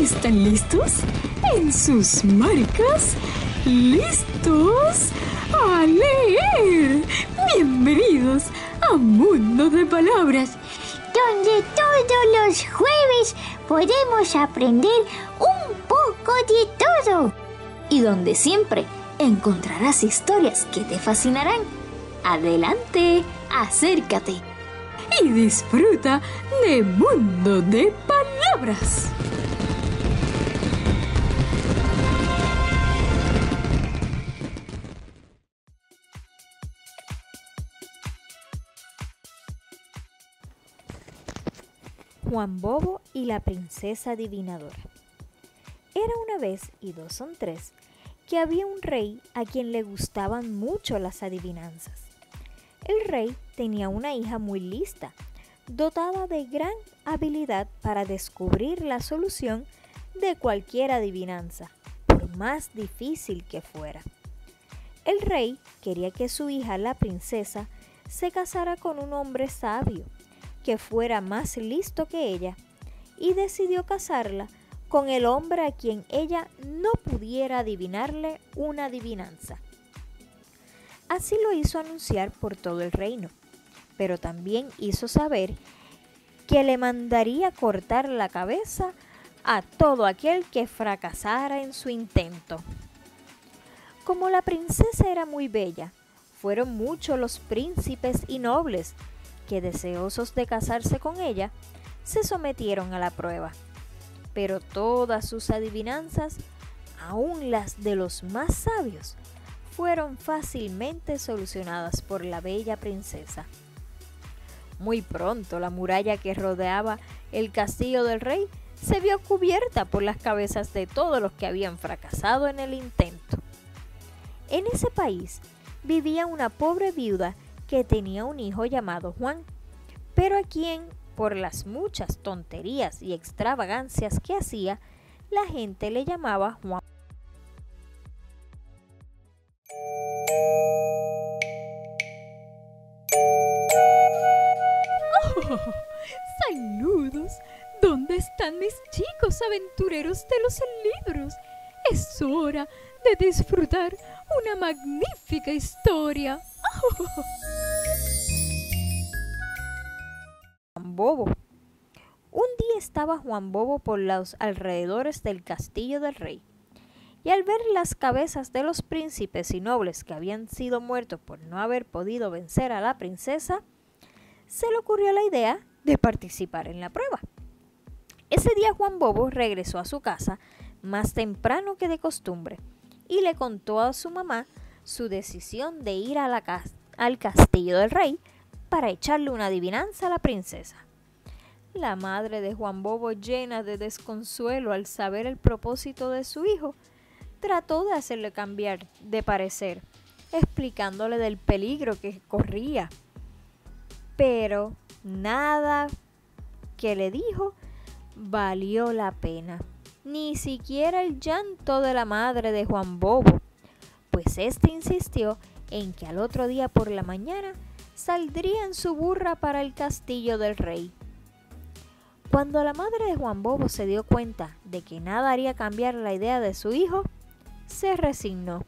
¿Están listos? ¿En sus marcas? ¿Listos? ¡A leer! Bienvenidos a Mundo de Palabras, donde todos los jueves podemos aprender un poco de todo. Y donde siempre encontrarás historias que te fascinarán. Adelante, acércate y disfruta de Mundo de Palabras. Juan Bobo y la princesa adivinadora. Era una vez, y dos son tres, que había un rey a quien le gustaban mucho las adivinanzas. El rey tenía una hija muy lista, dotada de gran habilidad para descubrir la solución de cualquier adivinanza, por más difícil que fuera. El rey quería que su hija, la princesa, se casara con un hombre sabio, que fuera más listo que ella, y decidió casarla con el hombre a quien ella no pudiera adivinarle una adivinanza. Así lo hizo anunciar por todo el reino, pero también hizo saber que le mandaría cortar la cabeza a todo aquel que fracasara en su intento. Como la princesa era muy bella, fueron muchos los príncipes y nobles que, deseosos de casarse con ella, se sometieron a la prueba. Pero todas sus adivinanzas, aun las de los más sabios, fueron fácilmente solucionadas por la bella princesa. Muy pronto la muralla que rodeaba el castillo del rey se vio cubierta por las cabezas de todos los que habían fracasado en el intento. En ese país vivía una pobre viuda que tenía un hijo llamado Juan, pero a quien, por las muchas tonterías y extravagancias que hacía, la gente le llamaba Juan. ¡Oh! ¡Saludos! ¿Dónde están mis chicos aventureros de los libros? Es hora de disfrutar una magnífica historia. ¡Oh! Juan Bobo. Un día estaba Juan Bobo por los alrededores del castillo del rey, y al ver las cabezas de los príncipes y nobles que habían sido muertos por no haber podido vencer a la princesa, se le ocurrió la idea de participar en la prueba. Ese día Juan Bobo regresó a su casa más temprano que de costumbre y le contó a su mamá su decisión de ir al castillo del rey para echarle una adivinanza a la princesa. La madre de Juan Bobo, llena de desconsuelo al saber el propósito de su hijo, trató de hacerle cambiar de parecer, explicándole del peligro que corría. Pero nada que le dijo valió la pena, ni siquiera el llanto de la madre de Juan Bobo, pues éste insistió en que al otro día por la mañana saldría en su burra para el castillo del rey. Cuando la madre de Juan Bobo se dio cuenta de que nada haría cambiar la idea de su hijo, se resignó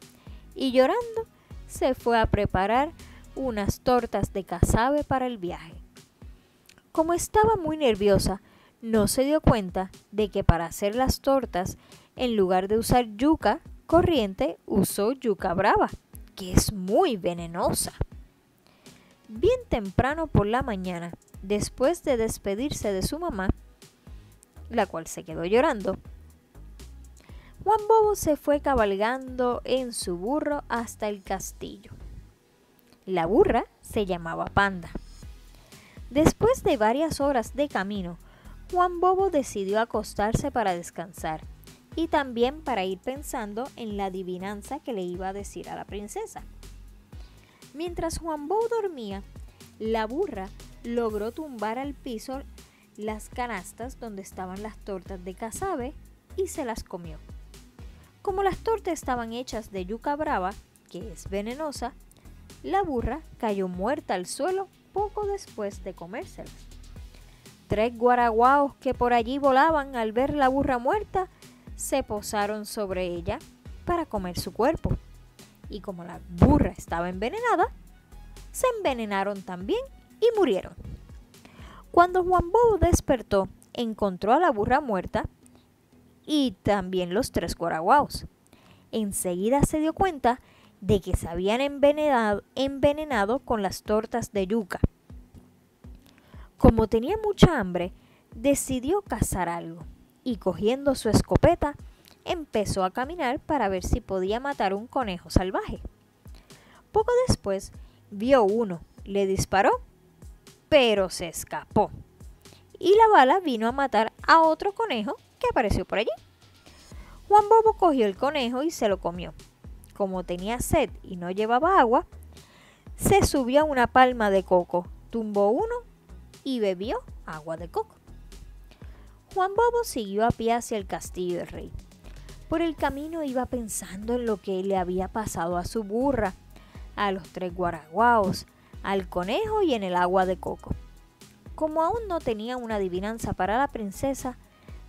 y llorando se fue a preparar unas tortas de casabe para el viaje. Como estaba muy nerviosa, no se dio cuenta de que para hacer las tortas, en lugar de usar yuca corriente, usó yuca brava, que es muy venenosa. Bien temprano por la mañana, después de despedirse de su mamá, la cual se quedó llorando, Juan Bobo se fue cabalgando en su burro hasta el castillo. La burra se llamaba Panda. Después de varias horas de camino, Juan Bobo decidió acostarse para descansar y también para ir pensando en la adivinanza que le iba a decir a la princesa. Mientras Juan Bobo dormía, la burra logró tumbar al piso las canastas donde estaban las tortas de casabe y se las comió. Como las tortas estaban hechas de yuca brava, que es venenosa, la burra cayó muerta al suelo poco después de comérselas. 3 guaraguaos que por allí volaban al ver la burra muerta se posaron sobre ella para comer su cuerpo. Y como la burra estaba envenenada, se envenenaron también y murieron. Cuando Juan Bobo despertó, encontró a la burra muerta y también los 3 guaraguaos. Enseguida se dio cuenta de que se habían envenenado con las tortas de yuca. Como tenía mucha hambre, decidió cazar algo y cogiendo su escopeta, empezó a caminar para ver si podía matar un conejo salvaje. Poco después vio uno, le disparó, pero se escapó. Y la bala vino a matar a otro conejo que apareció por allí. Juan Bobo cogió el conejo y se lo comió. Como tenía sed y no llevaba agua, se subió a una palma de coco, tumbó uno y bebió agua de coco. Juan Bobo siguió a pie hacia el castillo del rey. Por el camino iba pensando en lo que le había pasado a su burra, a los 3 guaraguaos, al conejo y en el agua de coco. Como aún no tenía una adivinanza para la princesa,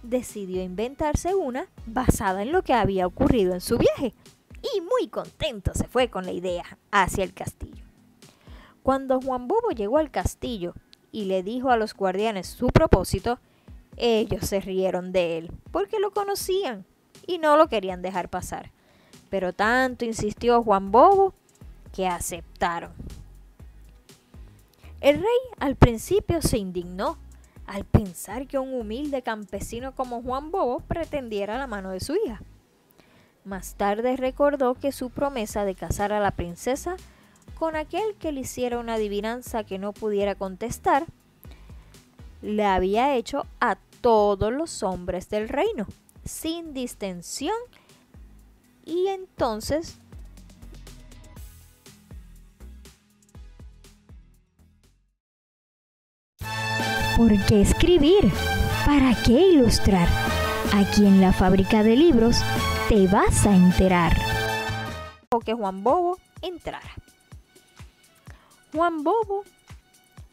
decidió inventarse una basada en lo que había ocurrido en su viaje. Y muy contento se fue con la idea hacia el castillo. Cuando Juan Bobo llegó al castillo y le dijo a los guardianes su propósito, ellos se rieron de él porque lo conocían y no lo querían dejar pasar. Pero tanto insistió Juan Bobo que aceptaron. El rey al principio se indignó al pensar que un humilde campesino como Juan Bobo pretendiera la mano de su hija. Más tarde recordó que su promesa de casar a la princesa con aquel que le hiciera una adivinanza que no pudiera contestar, le había hecho a todos los hombres del reino, sin distinción, y entonces ¿por qué escribir? ¿Para qué ilustrar? Aquí en la Fábrica de Libros te vas a enterar. O que Juan Bobo entrara. Juan Bobo,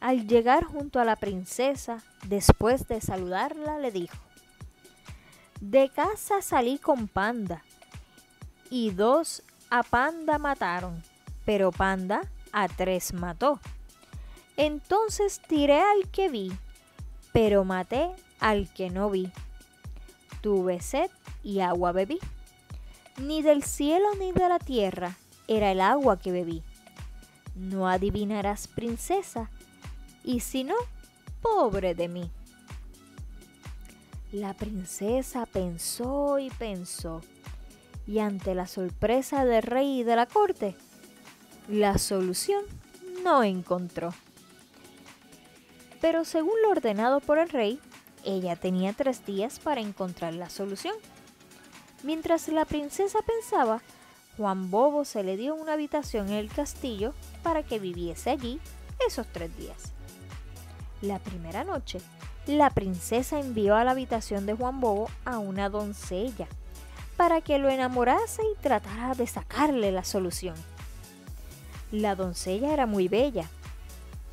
al llegar junto a la princesa, después de saludarla, le dijo: de casa salí con Panda, y 2 a Panda mataron, pero Panda a 3 mató. Entonces tiré al que vi, pero maté al que no vi. Tuve sed y agua bebí. Ni del cielo ni de la tierra era el agua que bebí. No adivinarás, princesa, y si no, pobre de mí. La princesa pensó y pensó, y ante la sorpresa del rey y de la corte, la solución no encontró. Pero según lo ordenado por el rey, ella tenía 3 días para encontrar la solución. Mientras la princesa pensaba, Juan Bobo se le dio una habitación en el castillo para que viviese allí esos 3 días. La primera noche, la princesa envió a la habitación de Juan Bobo a una doncella para que lo enamorase y tratara de sacarle la solución. La doncella era muy bella.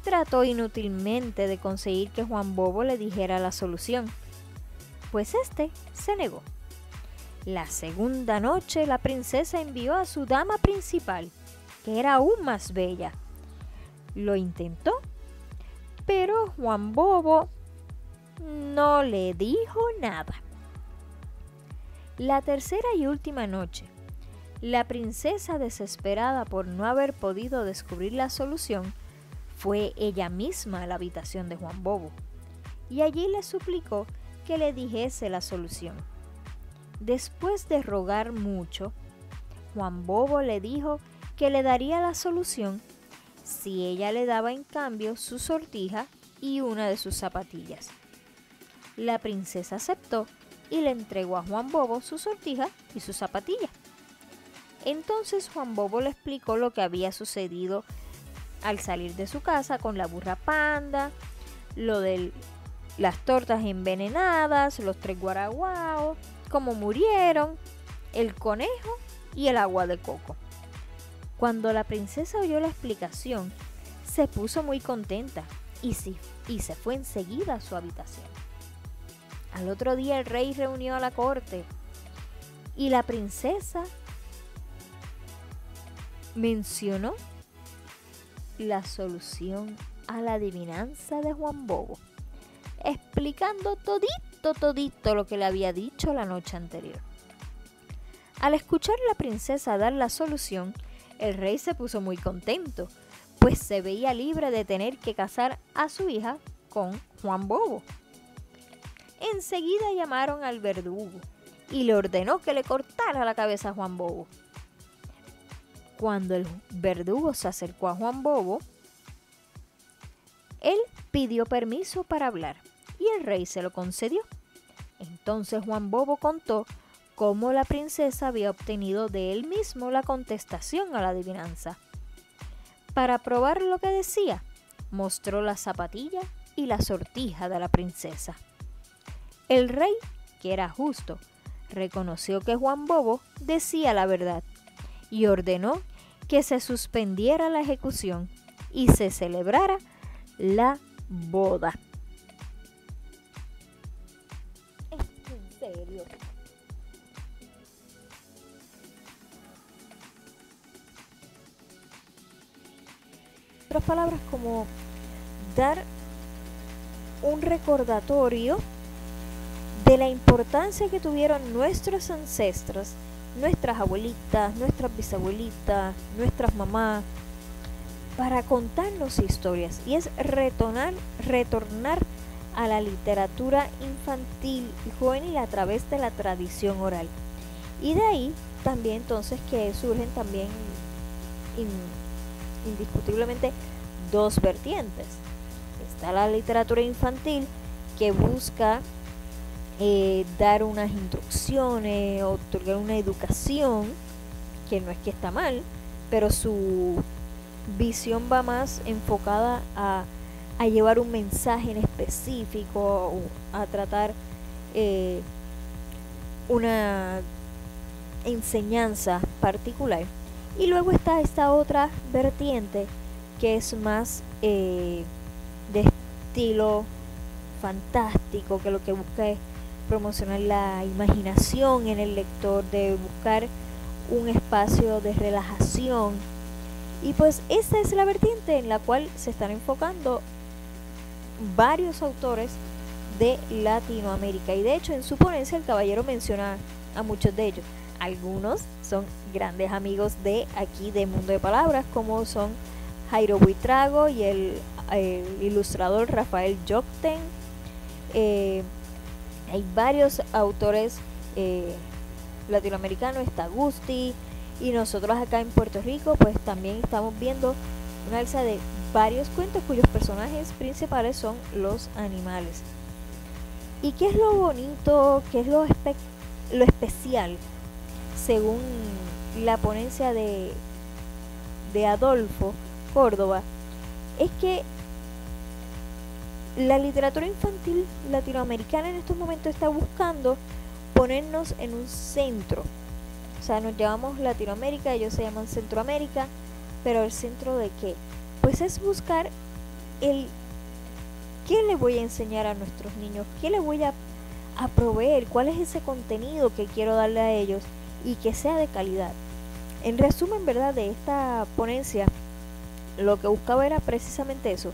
Trató inútilmente de conseguir que Juan Bobo le dijera la solución, pues este se negó. La segunda noche la princesa envió a su dama principal, que era aún más bella. Lo intentó, pero Juan Bobo no le dijo nada. La tercera y última noche, la princesa, desesperada por no haber podido descubrir la solución, fue ella misma a la habitación de Juan Bobo y allí le suplicó que le dijese la solución. Después de rogar mucho, Juan Bobo le dijo que le daría la solución si ella le daba en cambio su sortija y una de sus zapatillas. La princesa aceptó y le entregó a Juan Bobo su sortija y su zapatilla. Entonces Juan Bobo le explicó lo que había sucedido al salir de su casa con la burra Panda, lo de las tortas envenenadas, los 3 guaraguaos, cómo murieron, el conejo y el agua de coco. Cuando la princesa oyó la explicación, se puso muy contenta y se fue enseguida a su habitación. Al otro día el rey reunió a la corte y la princesa mencionó la solución a la adivinanza de Juan Bobo, explicando todito lo que le había dicho la noche anterior. Al escuchar a la princesa dar la solución, el rey se puso muy contento, pues se veía libre de tener que casar a su hija con Juan Bobo. Enseguida llamaron al verdugo y le ordenó que le cortara la cabeza a Juan Bobo. Cuando el verdugo se acercó a Juan Bobo, él pidió permiso para hablar y el rey se lo concedió. Entonces Juan Bobo contó cómo la princesa había obtenido de él mismo la contestación a la adivinanza. Para probar lo que decía, mostró la zapatilla y la sortija de la princesa. El rey, que era justo, reconoció que Juan Bobo decía la verdad y ordenó que se suspendiera la ejecución y se celebrara la boda. ¿En serio? Otras palabras como dar un recordatorio de la importancia que tuvieron nuestros ancestros, nuestras abuelitas, nuestras bisabuelitas, nuestras mamás, para contarnos historias. Y es retornar a la literatura infantil y juvenil a través de la tradición oral. Y de ahí también entonces que surgen también indiscutiblemente dos vertientes. Está la literatura infantil, que busca dar unas instrucciones, otorgar una educación, que no es que está mal, pero su visión va más enfocada a llevar un mensaje en específico, a tratar una enseñanza particular. Y luego está esta otra vertiente que es más de estilo fantástico, que lo que busca es promocionar la imaginación en el lector, de buscar un espacio de relajación. Y pues esa es la vertiente en la cual se están enfocando varios autores de Latinoamérica. Y de hecho en su ponencia el caballero menciona a muchos de ellos. Algunos son grandes amigos de aquí de Mundo de Palabras, como son Jairo Buitrago y el ilustrador Rafael Jokten. Hay varios autores latinoamericanos, está Agustí, y nosotros acá en Puerto Rico pues también estamos viendo una alza de varios cuentos cuyos personajes principales son los animales. ¿Y qué es lo bonito, qué es lo especial? Según la ponencia de Adolfo Córdoba, es que la literatura infantil latinoamericana en estos momentos está buscando ponernos en un centro. O sea, nos llamamos Latinoamérica, ellos se llaman Centroamérica, pero ¿el centro de qué? Pues es buscar qué le voy a enseñar a nuestros niños, qué les voy a proveer, cuál es ese contenido que quiero darle a ellos y que sea de calidad. En resumen, ¿verdad?, de esta ponencia, lo que buscaba era precisamente eso,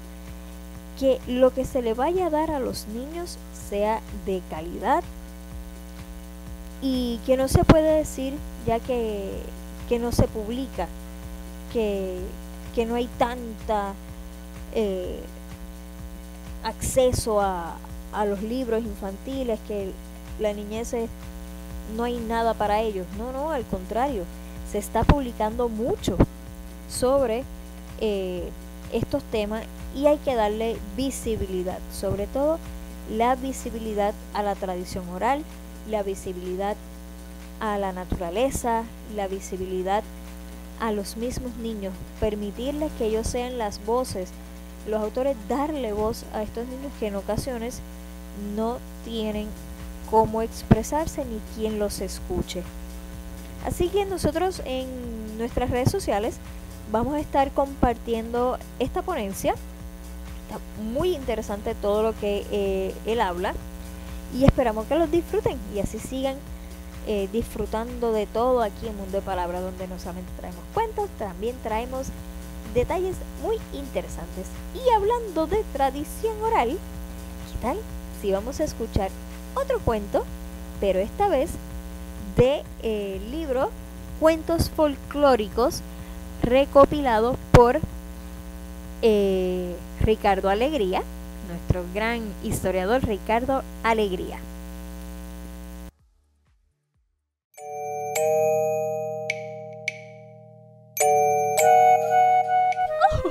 que lo que se le vaya a dar a los niños sea de calidad y que no se puede decir, ya que no se publica, que no hay tanta acceso a los libros infantiles, que la niñez no hay nada para ellos. No, al contrario, se está publicando mucho sobre estos temas y hay que darle visibilidad, sobre todo la visibilidad a la tradición oral, la visibilidad a la naturaleza, la visibilidad a los mismos niños, permitirles que ellos sean las voces, los autores, darle voz a estos niños que en ocasiones no tienen cómo expresarse ni quien los escuche. Así que nosotros en nuestras redes sociales vamos a estar compartiendo esta ponencia Está muy interesante todo lo que él habla y esperamos que los disfruten y así sigan disfrutando de todo aquí en Mundo de Palabras, donde no solamente traemos cuentos, también traemos detalles muy interesantes. Y hablando de tradición oral, ¿qué tal si vamos a escuchar otro cuento, pero esta vez de libro Cuentos Folclóricos, recopilado por Ricardo Alegría, nuestro gran historiador Ricardo Alegría?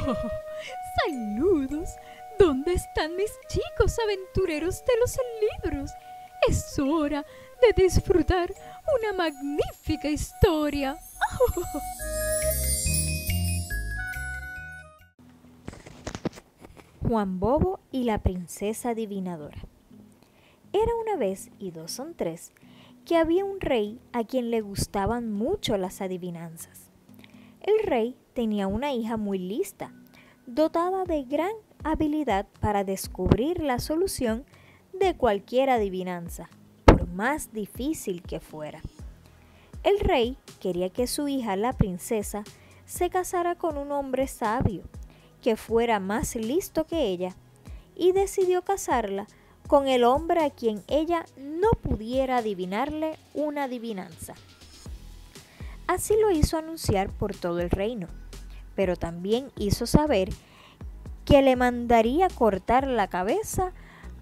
Oh, saludos. ¿Dónde están mis chicos aventureros de los libros? Es hora de disfrutar una magnífica historia. Oh. Juan Bobo y la princesa adivinadora. Era una vez, y dos son tres, que había un rey a quien le gustaban mucho las adivinanzas. El rey tenía una hija muy lista, dotada de gran habilidad para descubrir la solución de cualquier adivinanza, por más difícil que fuera. El rey quería que su hija, la princesa, se casara con un hombre sabio, que fuera más listo que ella, y decidió casarla con el hombre a quien ella no pudiera adivinarle una adivinanza. Así lo hizo anunciar por todo el reino, pero también hizo saber que le mandaría cortar la cabeza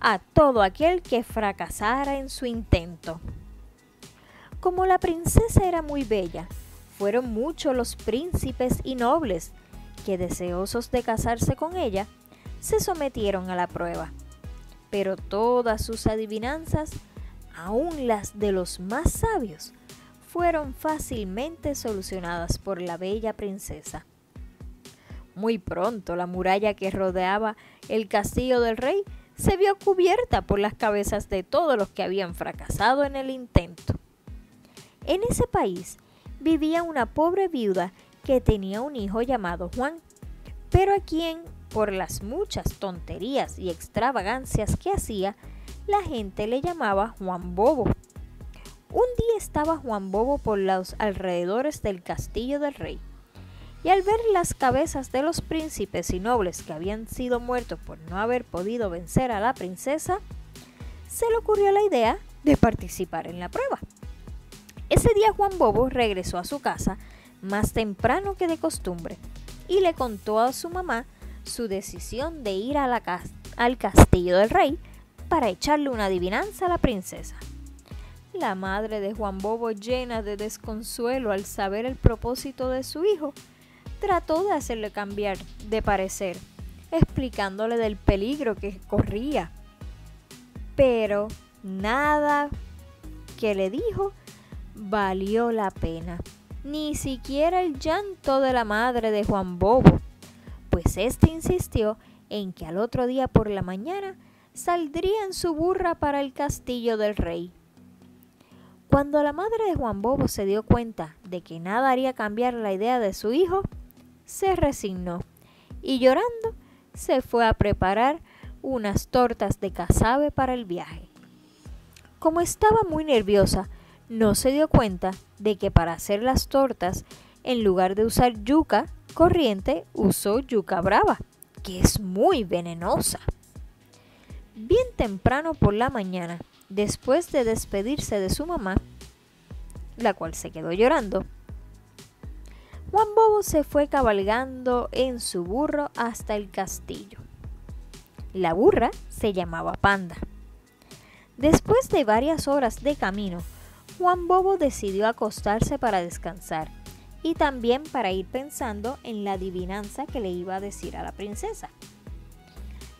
a todo aquel que fracasara en su intento. Como la princesa era muy bella, fueron muchos los príncipes y nobles que, deseosos de casarse con ella, se sometieron a la prueba. Pero todas sus adivinanzas, aun las de los más sabios, fueron fácilmente solucionadas por la bella princesa. Muy pronto la muralla que rodeaba el castillo del rey se vio cubierta por las cabezas de todos los que habían fracasado en el intento. En ese país vivía una pobre viuda que tenía un hijo llamado Juan, pero a quien, por las muchas tonterías y extravagancias que hacía, la gente le llamaba Juan Bobo. Un día estaba Juan Bobo por los alrededores del castillo del rey, y al ver las cabezas de los príncipes y nobles que habían sido muertos por no haber podido vencer a la princesa, se le ocurrió la idea de participar en la prueba. Ese día Juan Bobo regresó a su casa más temprano que de costumbre y le contó a su mamá su decisión de ir al castillo del rey para echarle una adivinanza a la princesa. La madre de Juan Bobo, llena de desconsuelo al saber el propósito de su hijo, trató de hacerle cambiar de parecer, explicándole del peligro que corría. Pero nada que le dijo valió la pena, ni siquiera el llanto de la madre de Juan Bobo, pues éste insistió en que al otro día por la mañana saldría en su burra para el castillo del rey. Cuando la madre de Juan Bobo se dio cuenta de que nada haría cambiar la idea de su hijo, se resignó y llorando se fue a preparar unas tortas de casabe para el viaje. Como estaba muy nerviosa, no se dio cuenta de que para hacer las tortas, en lugar de usar yuca corriente, usó yuca brava, que es muy venenosa. Bien temprano por la mañana, después de despedirse de su mamá, la cual se quedó llorando, Juan Bobo se fue cabalgando en su burro hasta el castillo. La burra se llamaba Panda. Después de varias horas de camino, Juan Bobo decidió acostarse para descansar y también para ir pensando en la adivinanza que le iba a decir a la princesa.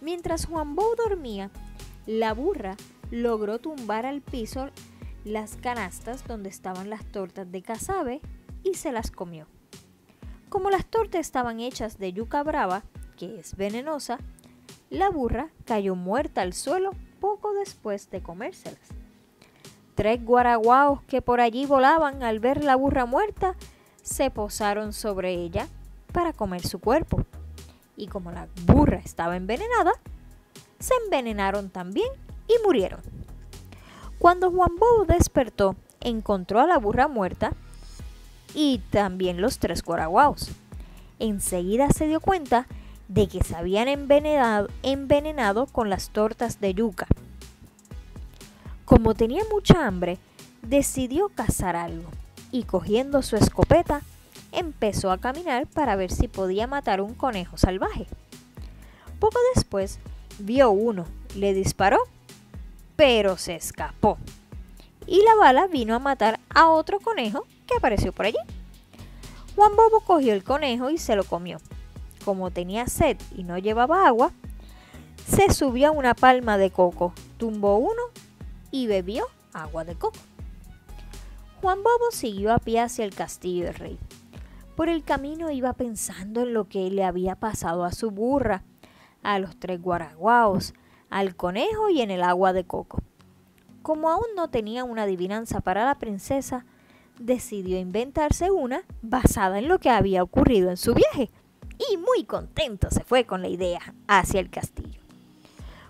Mientras Juan Bobo dormía, la burra logró tumbar al piso las canastas donde estaban las tortas de casabe y se las comió. Como las tortas estaban hechas de yuca brava, que es venenosa, la burra cayó muerta al suelo poco después de comérselas. 3 guaraguaos que por allí volaban al ver la burra muerta se posaron sobre ella para comer su cuerpo, y como la burra estaba envenenada, se envenenaron también y murieron. Cuando Juan Bobo despertó, encontró a la burra muerta y también los 3 guaraguaos. Enseguida se dio cuenta de que se habían envenenado con las tortas de yuca. Como tenía mucha hambre, decidió cazar algo y cogiendo su escopeta, empezó a caminar para ver si podía matar un conejo salvaje. Poco después, vio uno, le disparó, pero se escapó. Y la bala vino a matar a otro conejo que apareció por allí. Juan Bobo cogió el conejo y se lo comió. Como tenía sed y no llevaba agua, se subió a una palma de coco, tumbó uno y bebió agua de coco. Juan Bobo siguió a pie hacia el castillo del rey. Por el camino iba pensando en lo que le había pasado a su burra, a los 3 guaraguaos, al conejo y en el agua de coco. Como aún no tenía una adivinanza para la princesa, decidió inventarse una basada en lo que había ocurrido en su viaje. Y muy contento se fue con la idea hacia el castillo.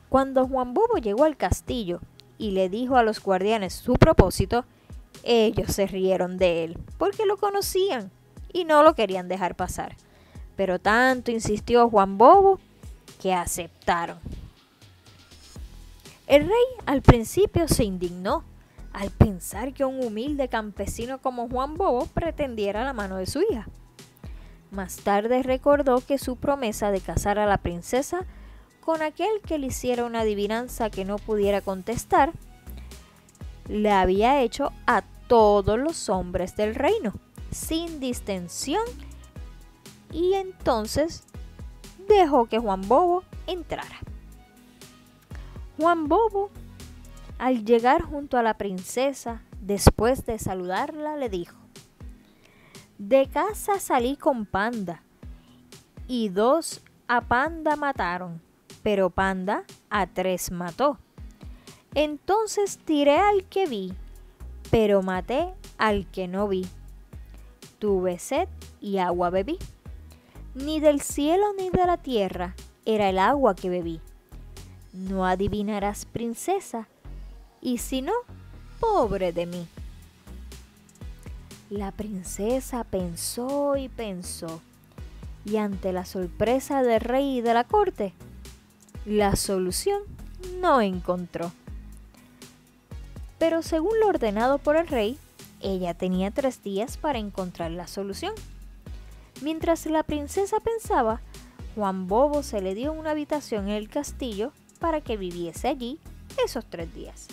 Cuando Juan Bobo llegó al castillo y le dijo a los guardianes su propósito, ellos se rieron de él porque lo conocían y no lo querían dejar pasar. Pero tanto insistió Juan Bobo que aceptaron. El rey al principio se indignó al pensar que un humilde campesino como Juan Bobo pretendiera la mano de su hija. Más tarde recordó que su promesa de casar a la princesa con aquel que le hiciera una adivinanza que no pudiera contestar, le había hecho a todos los hombres del reino, sin distinción, y entonces dejó que Juan Bobo entrara. Juan Bobo, al llegar junto a la princesa, después de saludarla, le dijo: de casa salí con Panda, y 2 a Panda mataron, pero Panda a 3 mató. Entonces tiré al que vi, pero maté al que no vi. Tuve sed y agua bebí. Ni del cielo ni de la tierra era el agua que bebí. No adivinarás, princesa, y si no, pobre de mí. La princesa pensó y pensó, y ante la sorpresa del rey y de la corte, la solución no encontró. Pero según lo ordenado por el rey, ella tenía 3 días para encontrar la solución. Mientras la princesa pensaba, Juan Bobo se le dio una habitación en el castillo para que viviese allí esos 3 días.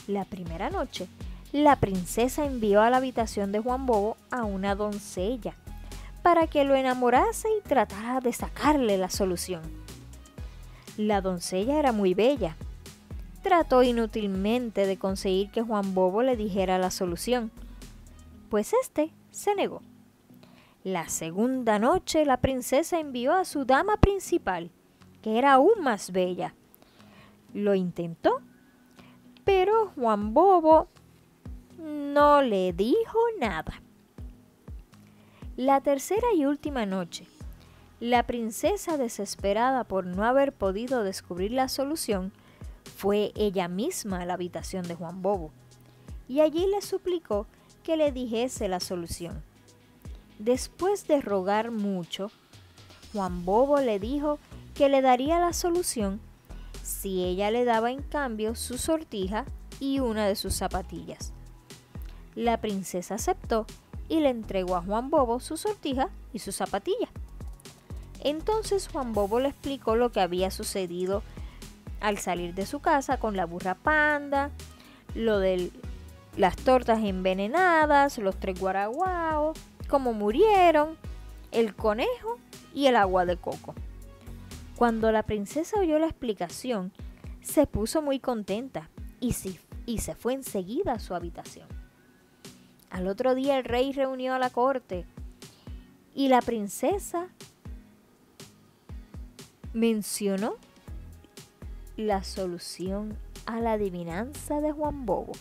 La primera noche, la princesa envió a la habitación de Juan Bobo a una doncella para que lo enamorase y tratara de sacarle la solución. La doncella era muy bella. Trató inútilmente de conseguir que Juan Bobo le dijera la solución, pues éste se negó. La segunda noche, la princesa envió a su dama principal, que era aún más bella. Lo intentó, pero Juan Bobo no le dijo nada. La tercera y última noche, la princesa, desesperada por no haber podido descubrir la solución, fue ella misma a la habitación de Juan Bobo y allí le suplicó que le dijese la solución. Después de rogar mucho, Juan Bobo le dijo que le daría la solución si ella le daba en cambio su sortija y una de sus zapatillas. La princesa aceptó y le entregó a Juan Bobo su sortija y su zapatilla. Entonces Juan Bobo le explicó lo que había sucedido al salir de su casa con la burra Panda, lo de las tortas envenenadas, los 3 guaraguaos, cómo murieron, el conejo y el agua de coco. Cuando la princesa oyó la explicación, se puso muy contenta y se fue enseguida a su habitación. Al otro día el rey reunió a la corte y la princesa mencionó la solución a la adivinanza de Juan Bobo,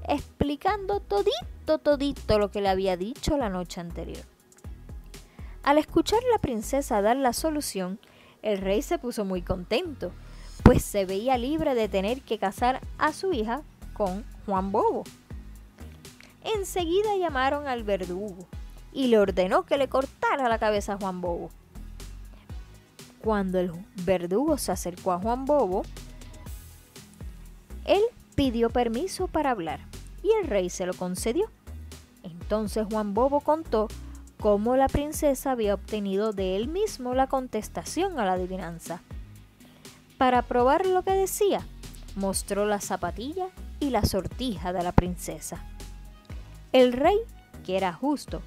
explicando todito lo que le había dicho la noche anterior. Al escuchar a la princesa dar la solución, el rey se puso muy contento, pues se veía libre de tener que casar a su hija con Juan Bobo. Enseguida llamaron al verdugo y le ordenó que le cortara la cabeza a Juan Bobo. Cuando el verdugo se acercó a Juan Bobo, él pidió permiso para hablar y el rey se lo concedió. Entonces Juan Bobo contó cómo la princesa había obtenido de él mismo la contestación a la adivinanza. Para probar lo que decía, mostró la zapatilla y la sortija de la princesa. El rey, que era justo,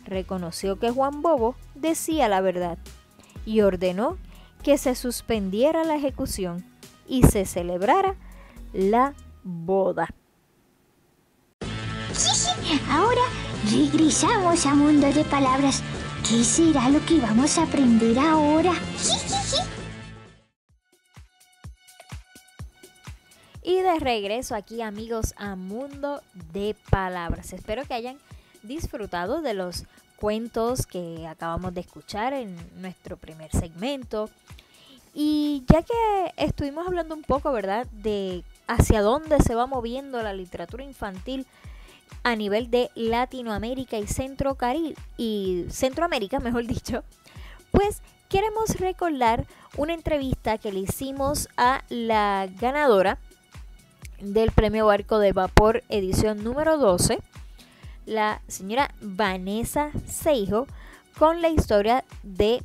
reconoció que Juan Bobo decía la verdad y ordenó que se suspendiera la ejecución y se celebrara la boda. Ahora regresamos a Mundo de Palabras. ¿Qué será lo que vamos a aprender ahora? Y de regreso aquí, amigos, a Mundo de Palabras. Espero que hayan disfrutado de los cuentos que acabamos de escuchar en nuestro primer segmento. Y ya que estuvimos hablando un poco, ¿verdad?, de hacia dónde se va moviendo la literatura infantil a nivel de Latinoamérica y Centroamérica, mejor dicho, pues queremos recordar una entrevista que le hicimos a la ganadora del Premio Barco de Vapor edición número 12, la señora Vanessa Seijo, con la historia de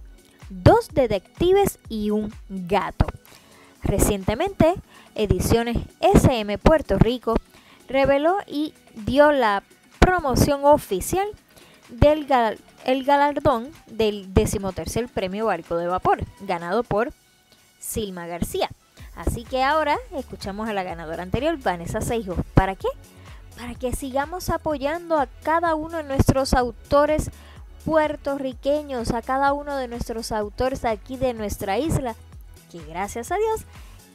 2 detectives y un gato. Recientemente, Ediciones SM Puerto Rico reveló y dio la promoción oficial del galardón del 13º Premio Barco de Vapor, ganado por Silma García. Así que ahora escuchamos a la ganadora anterior, Vanessa Seijo. ¿Para qué? Para que sigamos apoyando a cada uno de nuestros autores puertorriqueños, a cada uno de nuestros autores aquí de nuestra isla, que gracias a Dios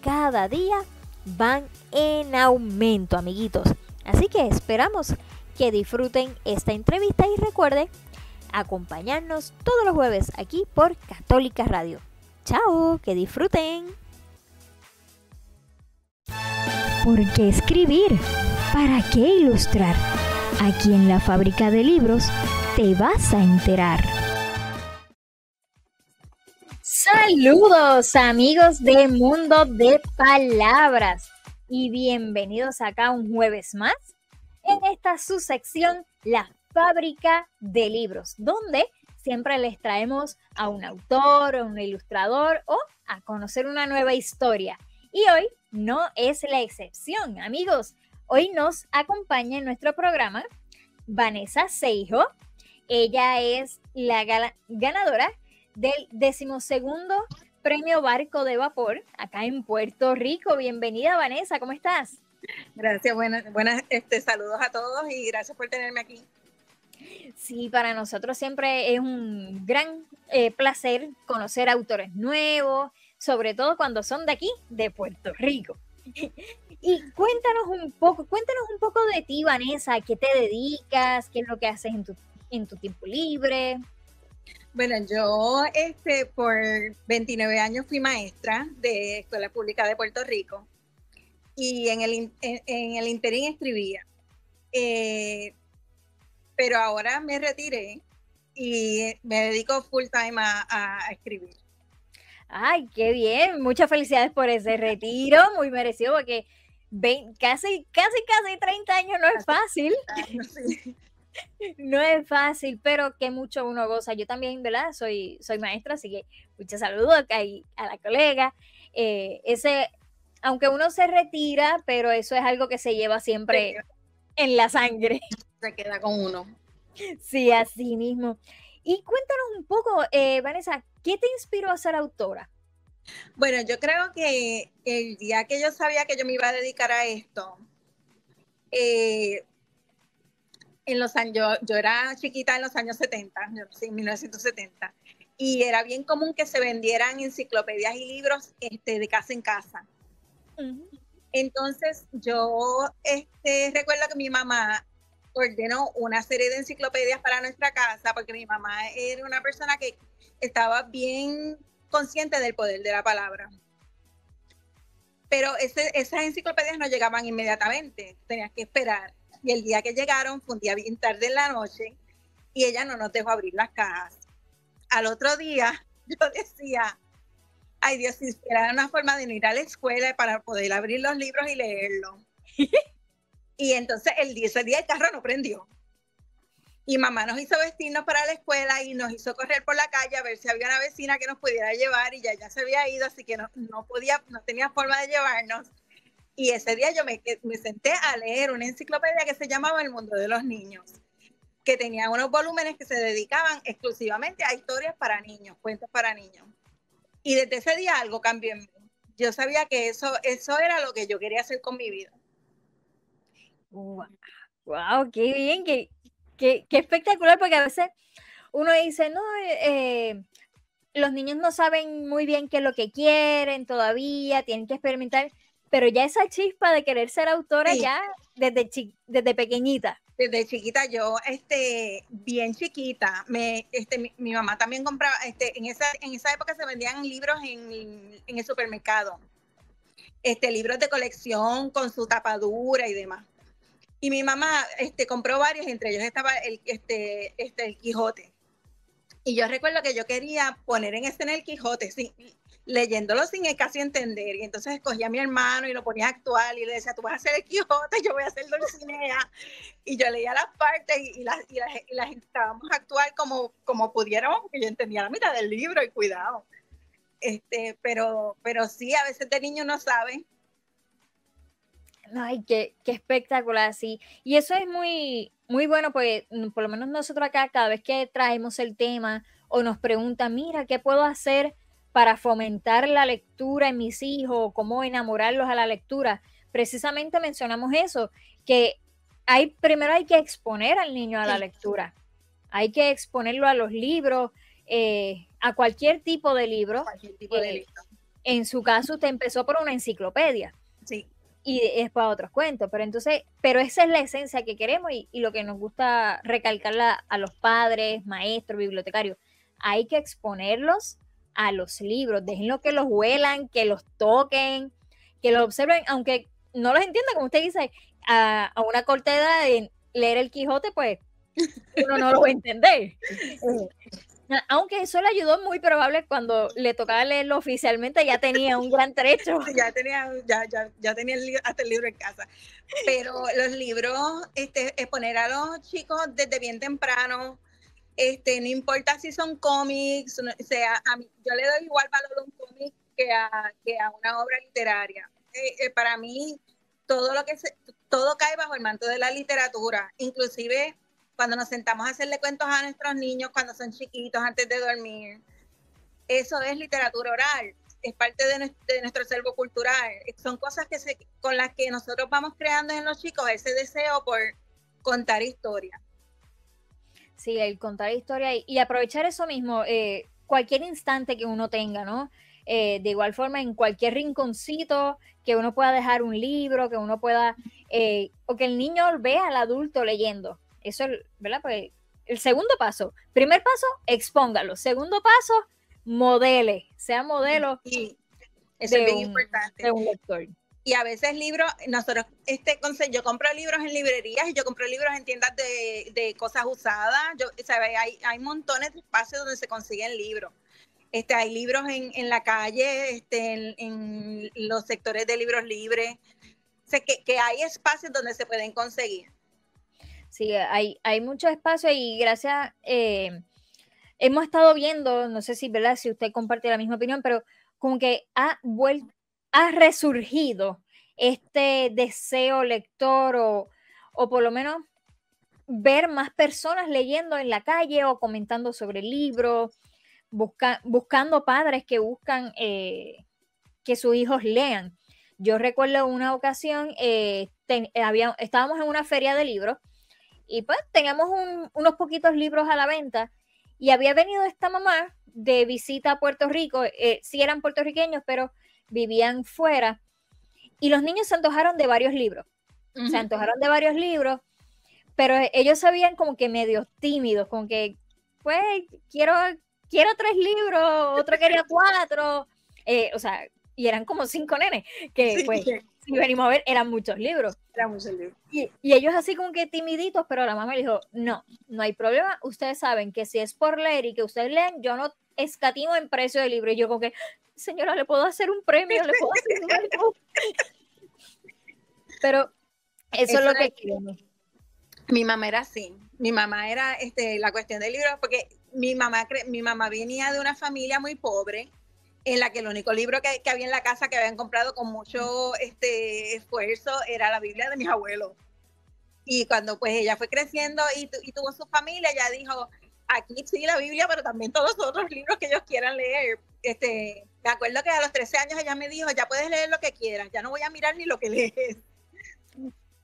cada día van en aumento, amiguitos. Así que esperamos que disfruten esta entrevista y recuerden acompañarnos todos los jueves aquí por Católica Radio. ¡Chao! ¡Que disfruten! ¿Por qué escribir? ¿Para qué ilustrar? Aquí en la Fábrica de Libros te vas a enterar. Saludos, amigos de Mundo de Palabras, y bienvenidos acá un jueves más en esta su sección, La Fábrica de Libros, donde siempre les traemos a un autor, a un ilustrador o a conocer una nueva historia. Y hoy no es la excepción, amigos. Hoy nos acompaña en nuestro programa Vanessa Seijo. Ella es la ganadora del 12º Premio Barco de Vapor acá en Puerto Rico. Bienvenida, Vanessa, ¿cómo estás? Gracias, buenas saludos a todos y gracias por tenerme aquí. Sí, para nosotros siempre es un gran placer conocer autores nuevos, sobre todo cuando son de aquí, de Puerto Rico. Y cuéntanos un poco de ti, Vanessa. ¿A qué te dedicas? ¿Qué es lo que haces en tu tiempo libre? Bueno, yo por 29 años fui maestra de Escuela Pública de Puerto Rico y en el interín escribía. Pero ahora me retiré y me dedico full time a escribir. Ay, qué bien. Muchas felicidades por ese retiro, muy merecido, porque casi 30 años no es fácil. Sí. No es fácil, pero que mucho uno goza. Yo también, ¿verdad? Soy maestra, así que muchos saludos acá a la colega. Aunque uno se retira, pero eso es algo que se lleva siempre en la sangre. Se queda con uno. Sí, así mismo. Y cuéntanos un poco, Vanessa, ¿qué te inspiró a ser autora? Bueno, yo creo que el día que yo sabía que yo me iba a dedicar a esto, yo era chiquita en los años 70, en 1970, y era bien común que se vendieran enciclopedias y libros de casa en casa. Uh-huh. Entonces yo recuerdo que mi mamá ordenó una serie de enciclopedias para nuestra casa, porque mi mamá era una persona que estaba bien consciente del poder de la palabra. Pero esas enciclopedias no llegaban inmediatamente, tenías que esperar. Y el día que llegaron fue un día bien tarde en la noche y ella no nos dejó abrir las cajas. Al otro día yo decía, ay Dios, si era una forma de no ir a la escuela para poder abrir los libros y leerlos. Y entonces ese día el carro no prendió. Y mamá nos hizo vestirnos para la escuela y nos hizo correr por la calle a ver si había una vecina que nos pudiera llevar, y ya se había ido, así que no tenía forma de llevarnos. Y ese día yo me senté a leer una enciclopedia que se llamaba El Mundo de los Niños, que tenía unos volúmenes que se dedicaban exclusivamente a historias para niños, cuentos para niños. Y desde ese día algo cambió en mí. Yo sabía que eso era lo que yo quería hacer con mi vida. Wow, qué bien, qué espectacular, porque a veces uno dice, no, los niños no saben muy bien qué es lo que quieren todavía, tienen que experimentar, pero ya esa chispa de querer ser autora, sí, ya desde pequeñita. Desde chiquita, yo, bien chiquita, mi mamá también compraba, en esa época se vendían libros en el supermercado, libros de colección con su tapadura y demás. Y mi mamá compró varios, entre ellos estaba el Quijote. Y yo recuerdo que yo quería poner en escena el Quijote, leyéndolo sin casi entender. Y entonces escogía a mi hermano y lo ponía a actuar y le decía, tú vas a hacer el Quijote, yo voy a hacer Dulcinea. Y yo leía las partes y las intentábamos actuar como pudiéramos, porque yo entendía la mitad del libro y cuidado. Pero sí, a veces de niño no saben. Ay, qué espectacular, sí. Y eso es muy, muy bueno, porque por lo menos nosotros acá, cada vez que traemos el tema o nos preguntan, mira, ¿qué puedo hacer para fomentar la lectura en mis hijos? ¿Cómo enamorarlos a la lectura? Precisamente mencionamos eso, que primero hay que exponer al niño a la lectura. Hay que exponerlo a los libros, a cualquier tipo de libro. En su caso, usted empezó por una enciclopedia. Sí. Y es para otros cuentos, pero esa es la esencia que queremos y lo que nos gusta recalcarla a los padres, maestros, bibliotecarios. Hay que exponerlos a los libros, déjenlo que los huelan, que los toquen, que los observen, aunque no los entienda, como usted dice, a una corta edad de leer el Quijote, pues uno no lo va a entender. Aunque eso le ayudó, muy probable, cuando le tocaba leerlo oficialmente ya tenía un gran trecho. Sí, ya tenía hasta el libro en casa. Pero los libros, exponer a los chicos desde bien temprano, no importa si son cómics, o sea, yo le doy igual valor a un cómic que a una obra literaria. Para mí, todo cae bajo el manto de la literatura, inclusive cuando nos sentamos a hacerle cuentos a nuestros niños cuando son chiquitos antes de dormir. Eso es literatura oral, es parte de nuestro acervo cultural. Son cosas con las que nosotros vamos creando en los chicos ese deseo por contar historias. Sí, el contar historia y aprovechar eso mismo, cualquier instante que uno tenga, ¿no? De igual forma, en cualquier rinconcito que uno pueda dejar un libro, que uno pueda, o que el niño vea al adulto leyendo. Eso, ¿verdad? Pues el segundo paso. Primer paso, expóngalo. Segundo paso, modele. Sea modelo. Sí, eso es bien importante. De un lector. Y a veces libros, nosotros, yo compro libros en librerías y yo compro libros en tiendas de cosas usadas. Hay montones de espacios donde se consiguen libros. Hay libros en la calle, en los sectores de libros libres. O sea, que hay espacios donde se pueden conseguir. Sí, hay mucho espacio y gracias, hemos estado viendo, no sé si, ¿verdad?, si usted comparte la misma opinión, pero como que ha resurgido este deseo lector o por lo menos ver más personas leyendo en la calle o comentando sobre el libro, buscando padres que buscan que sus hijos lean. Yo recuerdo una ocasión, estábamos en una feria de libros y pues teníamos unos poquitos libros a la venta y había venido esta mamá de visita a Puerto Rico, sí eran puertorriqueños, pero vivían fuera y los niños se antojaron de varios libros. Uh-huh. Se antojaron de varios libros, pero ellos se veían como que medio tímidos, como que, pues, quiero 3 libros, otro quería 4, o sea, y eran como 5 nenes, que Sí, pues, si venimos a ver, eran muchos libros. era mucho libro. Y ellos así como que timiditos, pero la mamá le dijo, no hay problema, ustedes saben que si es por leer y que ustedes leen, yo no escatimo en precio del libro. Y yo como que, señora, ¿le puedo hacer un premio? ¿Le puedo hacer algo? Pero eso es lo que queremos. Mi mamá era así. Mi mamá era la cuestión del libro, porque mi mamá venía de una familia muy pobre, en la que el único libro que había en la casa que habían comprado con mucho esfuerzo era la Biblia de mis abuelos. Y cuando pues ella fue creciendo y tuvo su familia, ella dijo, aquí sí la Biblia, pero también todos los otros libros que ellos quieran leer. Me acuerdo que a los 13 años ella me dijo, ya puedes leer lo que quieras, ya no voy a mirar ni lo que lees.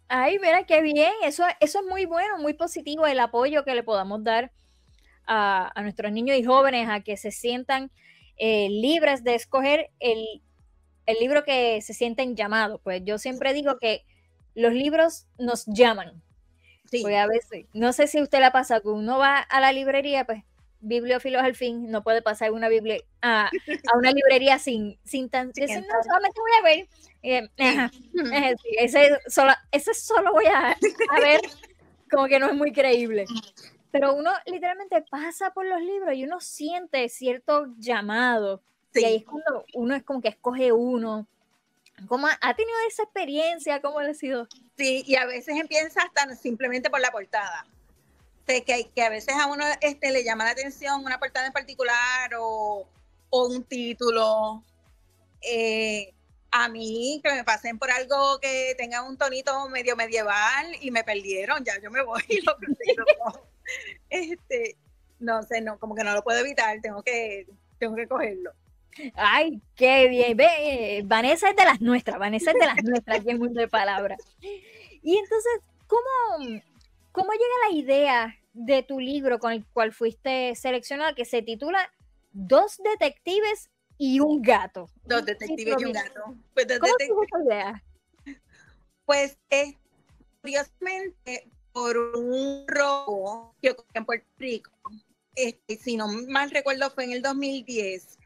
Ay, mira qué bien, eso es muy bueno, muy positivo el apoyo que le podamos dar a nuestros niños y jóvenes a que se sientan libres de escoger el libro que se sienten llamados. Pues yo siempre digo que los libros nos llaman. Sí. Porque a veces, no sé si a usted le pasa que uno va a la librería, pues bibliófilos al fin, no puede pasar a una una librería sin decir, no, solamente voy a ver. Sí, ese solo voy a ver, como que no es muy creíble. Pero uno literalmente pasa por los libros y uno siente cierto llamado. Sí. Y ahí es cuando uno es como que escoge uno. ¿Cómo ha tenido esa experiencia? ¿Cómo le ha sido? Sí, y a veces empieza hasta simplemente por la portada. Que a veces a uno le llama la atención una portada en particular o un título. A mí, que me pasen por algo que tenga un tonito medio medieval y me perdieron, ya yo me voy y lo consigo. No sé, como que no lo puedo evitar, tengo que cogerlo. Ay, qué bien. Ve, Vanessa es de las nuestras aquí en Mundo de Palabras. Y entonces, ¿cómo llega la idea de tu libro con el cual fuiste seleccionada, que se titula 2 detectives y un gato? 2 detectives y un gato. Pues, ¿cómo surgió esa idea? Pues curiosamente por un robo que ocurrió en Puerto Rico, si no mal recuerdo fue en el 2010,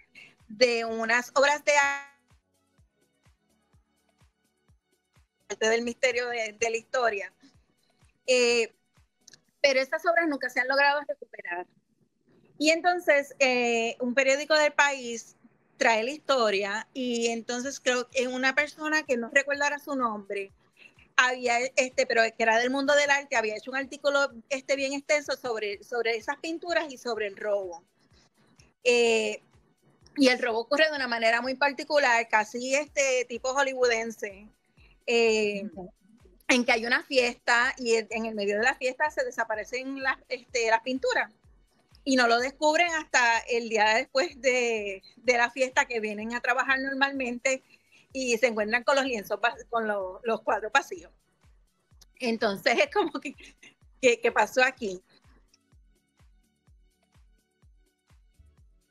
de unas obras de arte del misterio de la historia. Pero estas obras nunca se han logrado recuperar. Y entonces un periódico del país trae la historia y entonces creo que una persona que no recuerdo ahora su nombre, había, pero que era del mundo del arte, había hecho un artículo bien extenso sobre esas pinturas y sobre el robo. Y el robo ocurre de una manera muy particular, casi tipo hollywoodense, en que hay una fiesta y en el medio de la fiesta se desaparecen las pinturas y no lo descubren hasta el día después de la fiesta, que vienen a trabajar normalmente y se encuentran con los lienzos, con los cuadros vacíos. Entonces es como que ¿qué pasó aquí?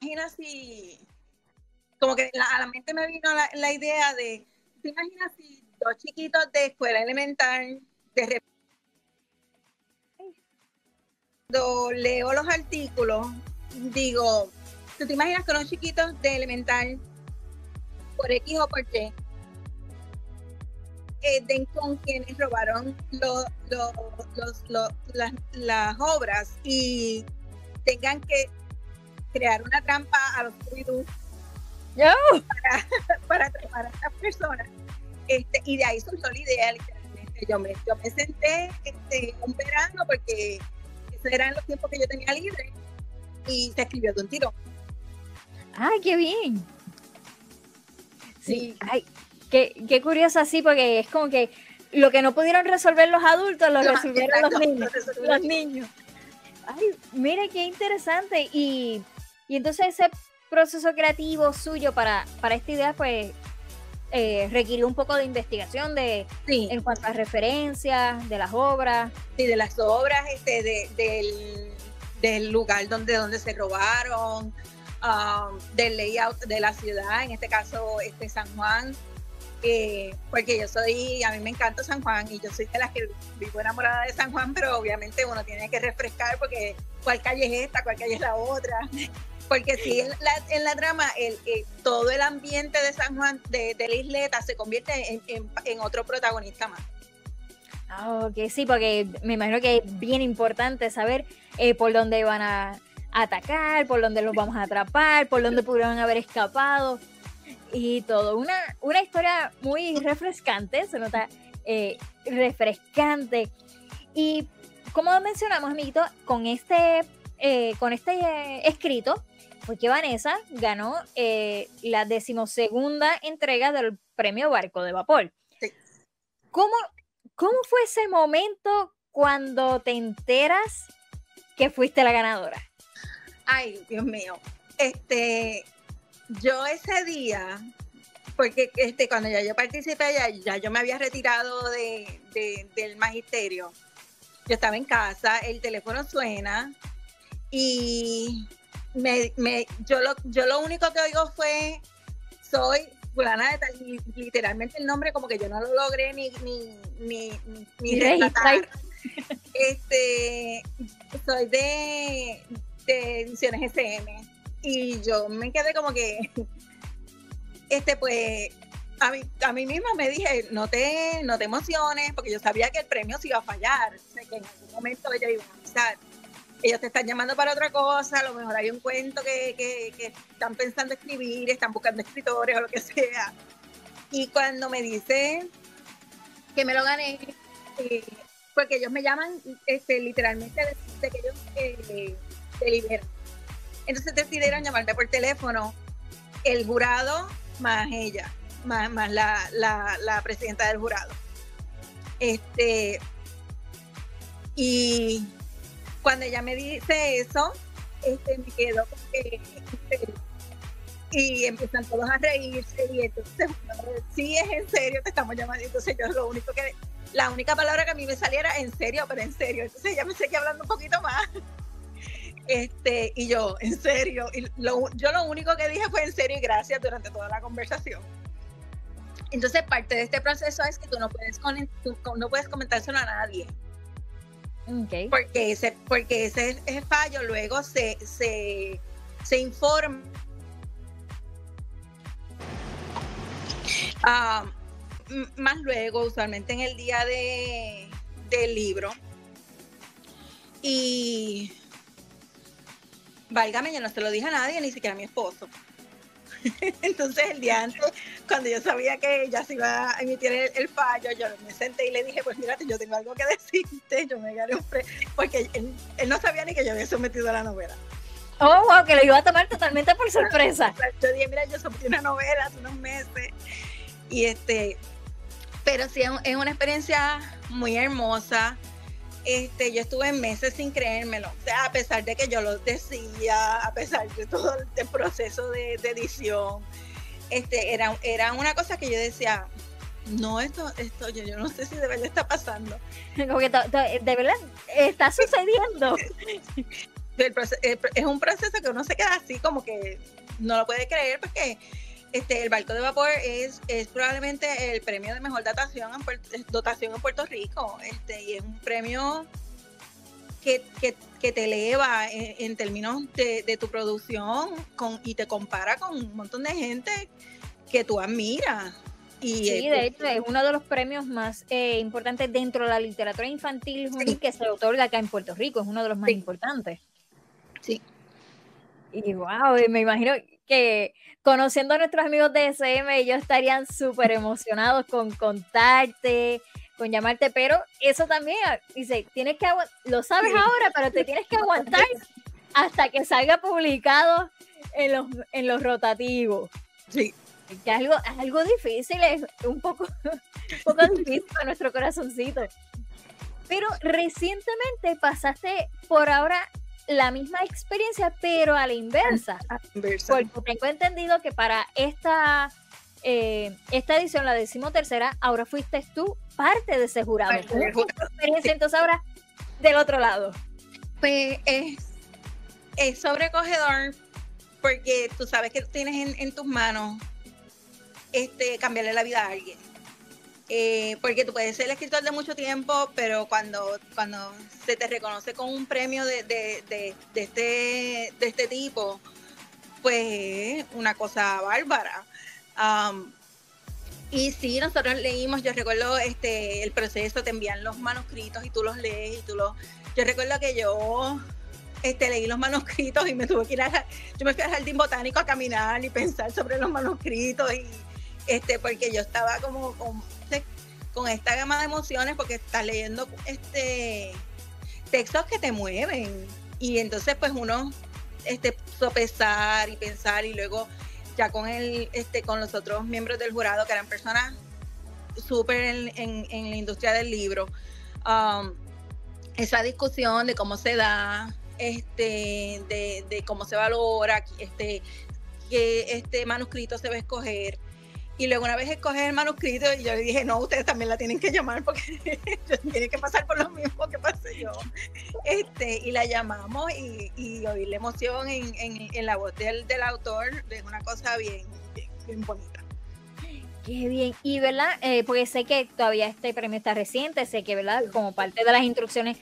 Imagina si, como que a la mente me vino la idea de, ¿te imaginas si 2 chiquitos de escuela elemental, de repente, cuando leo los artículos, digo, ¿tú te imaginas que unos chiquitos de elemental, por X o por Y, den con quienes robaron las obras y tengan que crear una trampa a los Scooby-Doo para atrapar a estas personas? Y de ahí surgió la idea, literalmente. Yo me senté un verano, porque esos eran los tiempos que yo tenía libre, y se escribió de un tirón. ¡Ay, qué bien! Sí, ay, qué curioso así, porque es como que lo que no pudieron resolver los adultos lo resolvieron los niños. Ay, mira qué interesante. Y entonces ese proceso creativo suyo para esta idea, pues requirió un poco de investigación en cuanto a referencias de las obras. Sí, de las obras, del lugar donde se robaron, del layout de la ciudad, en este caso San Juan. porque a mí me encanta San Juan y yo soy de las que vivo enamorada de San Juan, pero obviamente uno tiene que refrescar porque cuál calle es esta, cuál calle es la otra. Porque sí, en la trama, todo el ambiente de San Juan, de la isleta, se convierte en otro protagonista más. Ok, sí, porque me imagino que es bien importante saber por dónde van a atacar, por dónde los vamos a atrapar, por dónde pudieron haber escapado y todo. Una historia muy refrescante, se nota refrescante. Y como mencionamos, amiguito, con este escrito, porque Vanessa ganó la 12ª entrega del premio Barco de Vapor. Sí. ¿Cómo fue ese momento cuando te enteras que fuiste la ganadora? Ay, Dios mío. Yo ese día, porque cuando ya yo participé, ya yo me había retirado del magisterio. Yo estaba en casa, el teléfono suena y yo lo único que oigo fue soy fulana de tal, literalmente el nombre como que yo no lo logré ni registrar. Soy de Ediciones SM y yo me quedé como que pues a mí misma me dije no te emociones porque yo sabía que el premio se iba a fallar, o sea, que en algún momento ellos iban a avisar. Ellos te están llamando para otra cosa, a lo mejor hay un cuento que están pensando escribir, están buscando escritores o lo que sea. Y cuando me dicen que me lo gané, porque ellos me llaman literalmente de que ellos deliberan. Entonces decidieron llamarme por teléfono el jurado más ella, más la presidenta del jurado. Y cuando ella me dice eso, me quedo como que y empiezan todos a reírse y entonces sí es en serio, te estamos llamando. Entonces yo la única palabra que a mí me salía era en serio, pero en serio. Entonces ella me seguía hablando un poquito más. Y yo, en serio. Y yo lo único que dije fue en serio y gracias durante toda la conversación. Entonces parte de este proceso es que tú no puedes comentárselo a nadie. Okay. Porque ese es el fallo, luego se informa. Más luego, usualmente en el día del libro. Y válgame, yo no se lo dije a nadie, ni siquiera a mi esposo. Entonces el día antes, cuando yo sabía que ya se iba a emitir el fallo, yo me senté y le dije, pues mírate, yo tengo algo que decirte, yo me gané un premio, porque él no sabía ni que yo había sometido a la novela. Oh, wow, que lo iba a tomar totalmente por sorpresa. Yo dije, mira, yo sometí una novela hace unos meses, y pero sí es una experiencia muy hermosa. Yo estuve meses sin creérmelo, o sea, a pesar de que yo lo decía, a pesar de todo el proceso de edición, era una cosa que yo decía, no, esto yo no sé si de verdad está pasando. Como que de verdad está sucediendo. Es un proceso que uno se queda así como que no lo puede creer porque el Barco de Vapor es probablemente el premio de mejor dotación en Puerto Rico, y es un premio que te eleva en términos de tu producción y te compara con un montón de gente que tú admiras. Sí, de hecho es uno de los premios más importantes dentro de la literatura infantil juvenil que se otorga acá en Puerto Rico, es uno de los más importantes. Sí. Y wow, me imagino que conociendo a nuestros amigos de SM, ellos estarían súper emocionados con contarte, con llamarte, pero eso también, dice, tienes que lo sabes ahora, pero te tienes que aguantar hasta que salga publicado en los rotativos. Sí. Que es algo difícil, es un poco difícil para nuestro corazoncito. Pero recientemente pasaste por ahora la misma experiencia, pero a la inversa. Porque tengo entendido que para esta edición, la 13ª, ahora fuiste tú parte de ese jurado. ¿Cómo fue tu experiencia entonces ahora del otro lado? Pues es sobrecogedor porque tú sabes que tienes en tus manos cambiarle la vida a alguien. Porque tú puedes ser escritor de mucho tiempo, pero cuando se te reconoce con un premio de este tipo, pues una cosa bárbara. Y sí, nosotros leímos, yo recuerdo el proceso, te envían los manuscritos y tú los lees yo recuerdo que yo leí los manuscritos y me tuve que yo me fui al jardín botánico a caminar y pensar sobre los manuscritos y porque yo estaba como con esta gama de emociones porque estás leyendo textos que te mueven y entonces pues uno sopesar y pensar y luego ya con con los otros miembros del jurado que eran personas súper en la industria del libro, esa discusión de cómo se da, de cómo se valora, que manuscrito se va a escoger. Y luego una vez escoger el manuscrito, y yo le dije, no, ustedes también la tienen que llamar porque tienen que pasar por lo mismo que pasé yo. Y la llamamos y oír la emoción en la voz del autor es una cosa bien bonita. Qué bien. Y, ¿verdad? Porque sé que todavía este premio está reciente, sé que, ¿verdad? Como parte de las instrucciones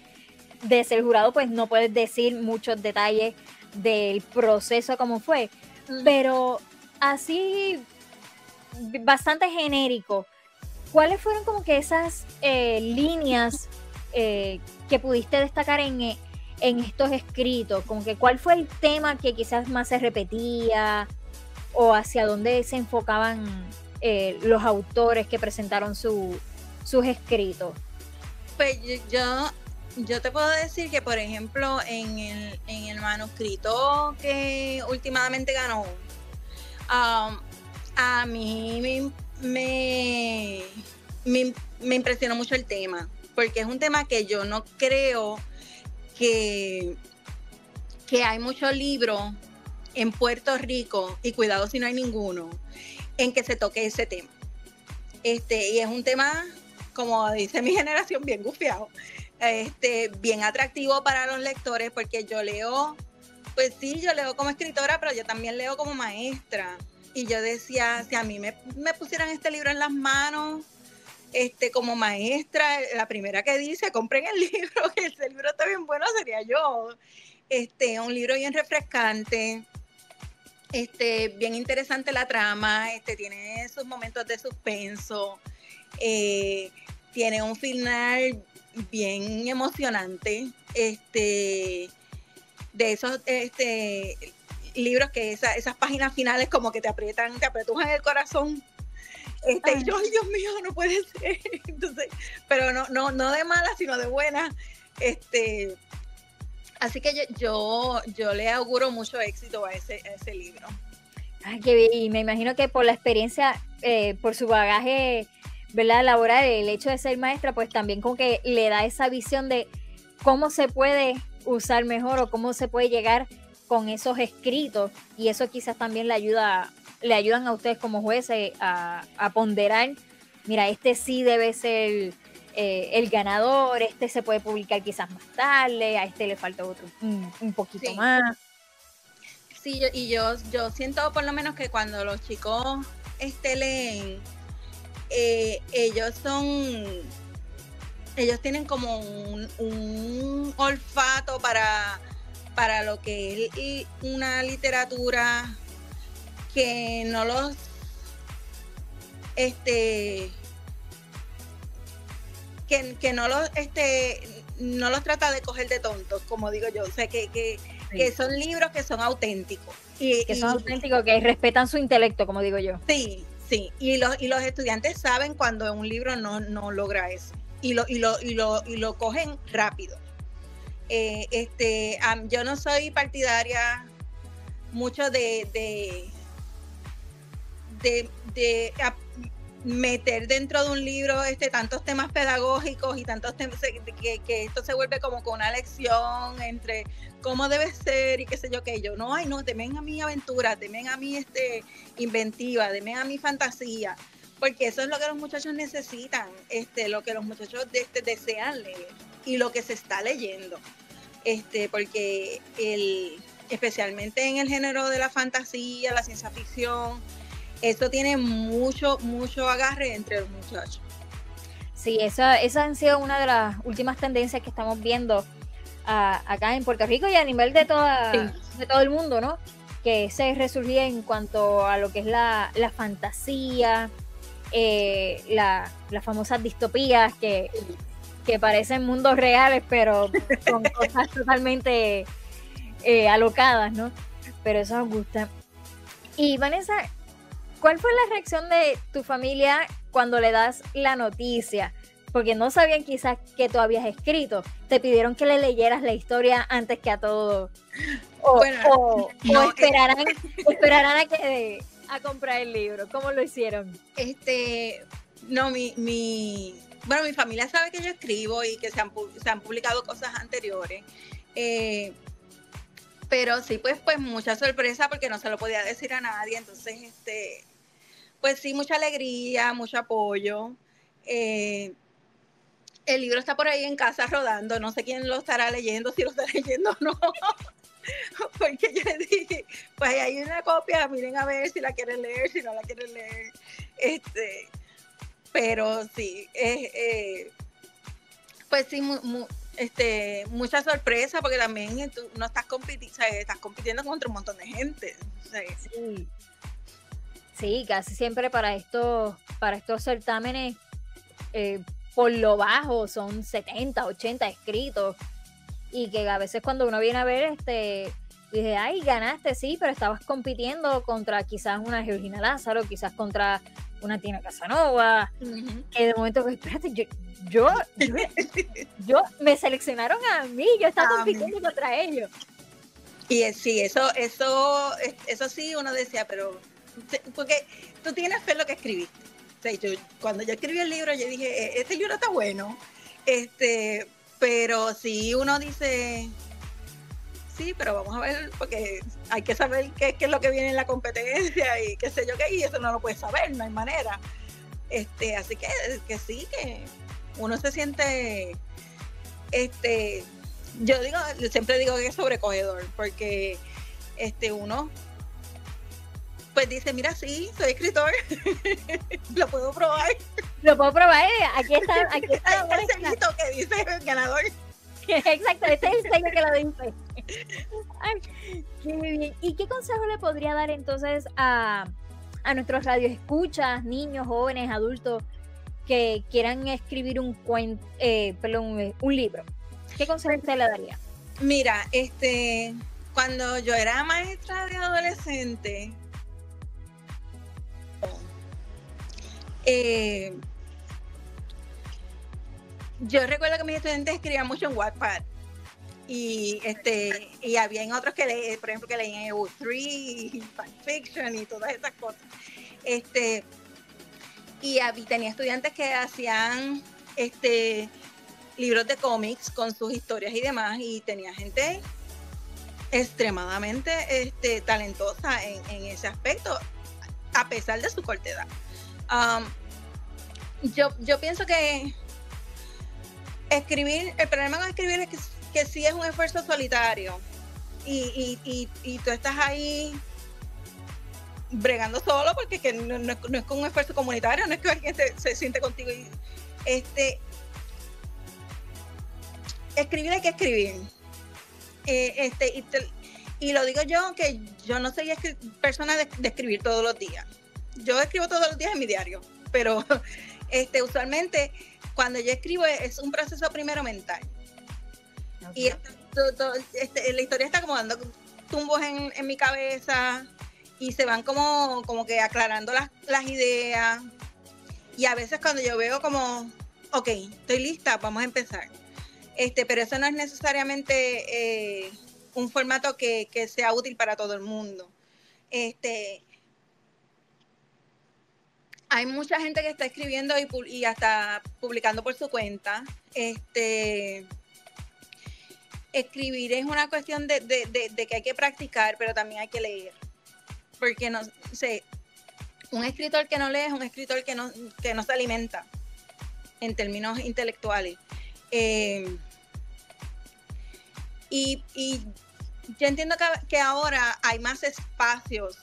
de ser jurado, pues no puedes decir muchos detalles del proceso, cómo fue. Pero así, bastante genérico, ¿cuáles fueron como que esas líneas que pudiste destacar en estos escritos? Como que ¿cuál fue el tema que quizás más se repetía o hacia dónde se enfocaban los autores que presentaron sus escritos? Pues yo te puedo decir que, por ejemplo, en el manuscrito que últimamente ganó, a mí me impresionó mucho el tema, porque es un tema que yo no creo que hay muchos libros en Puerto Rico, y cuidado si no hay ninguno, en que se toque ese tema. Y es un tema, como dice mi generación, bien gufiado, bien atractivo para los lectores, porque yo leo, pues sí, yo leo como escritora, pero yo también leo como maestra. Y yo decía, si a mí me pusieran este libro en las manos, como maestra, la primera que dice, compren el libro, que ese libro está bien bueno, sería yo. Un libro bien refrescante, bien interesante la trama, tiene sus momentos de suspenso, tiene un final bien emocionante, de esos libros que esas páginas finales como que te apretujan el corazón. Y yo, ay, Dios mío, no puede ser. Entonces, pero no de mala, sino de buena. Así que yo le auguro mucho éxito a ese libro. Ay, qué bien. Y me imagino que por la experiencia, por su bagaje, ¿verdad?, laboral, el hecho de ser maestra, pues también como que le da esa visión de cómo se puede usar mejor o cómo se puede llegar con esos escritos, y eso quizás también le ayudan a ustedes como jueces a ponderar, mira, sí debe ser el ganador, se puede publicar quizás más tarde, a le falta otro un poquito más. Sí, yo siento por lo menos que cuando los chicos leen, ellos tienen como un olfato para lo que es una literatura que no los no los trata de coger de tontos, como digo yo. O sea, que son libros que son auténticos. Que respetan su intelecto, como digo yo. Sí. Y los estudiantes saben cuando un libro no logra eso. Y lo cogen rápido. Yo no soy partidaria mucho de meter dentro de un libro tantos temas pedagógicos y tantos temas que esto se vuelve como con una lección entre cómo debe ser y qué sé yo, que yo no, temen a mi aventura, temen a mi inventiva, temen a mi fantasía, porque eso es lo que los muchachos necesitan, lo que los muchachos desean leer y lo que se está leyendo, porque especialmente en el género de la fantasía, la ciencia ficción, eso tiene mucho agarre entre los muchachos. Sí, esa han sido una de las últimas tendencias que estamos viendo acá en Puerto Rico y a nivel de todo el mundo, ¿no? Que se resurgía en cuanto a lo que es la fantasía, las famosas distopías que parecen mundos reales, pero con cosas totalmente alocadas, ¿no? Pero eso nos gusta. Y Vanessa, ¿cuál fue la reacción de tu familia cuando le das la noticia? Porque no sabían quizás que tú habías escrito. Te pidieron que le leyeras la historia antes que a todo. O esperarán a comprar el libro. ¿Cómo lo hicieron? No, mi familia sabe que yo escribo y que se han publicado cosas anteriores. Pero sí, pues mucha sorpresa porque no se lo podía decir a nadie. Entonces, pues sí, mucha alegría, mucho apoyo. El libro está por ahí en casa rodando. No sé quién lo estará leyendo, si lo está leyendo o no. Porque yo le dije, pues hay una copia, miren a ver si la quieren leer, si no la quieren leer. Pero sí, pues sí, mucha sorpresa porque también tú no estás compitiendo contra un montón de gente. Sí, casi siempre para estos certámenes, por lo bajo son 70, 80 escritos y que a veces cuando uno viene a ver, dice, ay, ganaste, sí, pero estabas compitiendo contra quizás una Georgina Lázaro, quizás contra una Tina Casanova, que de momento, espérate, yo me seleccionaron a mí, yo estaba compitiendo contra ellos. Y sí, eso sí uno decía, pero porque tú tienes fe en lo que escribiste. O sea, cuando yo escribí el libro, yo dije, este libro está bueno, pero sí uno dice, sí, pero vamos a ver, porque hay que saber qué es lo que viene en la competencia y qué sé yo qué, y eso no lo puedes saber, no hay manera. Así que sí, que uno se siente, yo siempre digo que es sobrecogedor, porque uno pues dice, mira, sí, soy escritor, lo puedo probar. Aquí está el sellito que dice el ganador. Exacto, este es el sello que lo dice. Ay, qué bien. ¿Y qué consejo le podría dar entonces a nuestros radioescuchas, niños, jóvenes, adultos que quieran escribir un libro? ¿Qué consejo usted le daría? Mira, cuando yo era maestra de adolescente, yo recuerdo que mis estudiantes escribían mucho en Wattpad y había otros que por ejemplo, que leían EU3 y fanfiction y todas esas cosas. Y tenía estudiantes que hacían libros de cómics con sus historias y demás, y tenía gente extremadamente talentosa en ese aspecto, a pesar de su corta edad. Yo pienso que el problema con escribir es que sí es un esfuerzo solitario y tú estás ahí bregando solo porque no es con un esfuerzo comunitario, no es que alguien se siente contigo y escribir hay que escribir. Y lo digo yo, que yo no soy persona de escribir todos los días. Yo escribo todos los días en mi diario, pero usualmente cuando yo escribo es un proceso primero mental. Okay. Y la historia está como dando tumbos en mi cabeza y se van como que aclarando las ideas. Y a veces cuando yo veo como, ok, estoy lista, vamos a empezar. Pero eso no es necesariamente un formato que sea útil para todo el mundo. Hay mucha gente que está escribiendo y hasta publicando por su cuenta. Escribir es una cuestión de que hay que practicar, pero también hay que leer. Porque no sé, un escritor que no lee es un escritor que no se alimenta en términos intelectuales. Y yo entiendo que ahora hay más espacios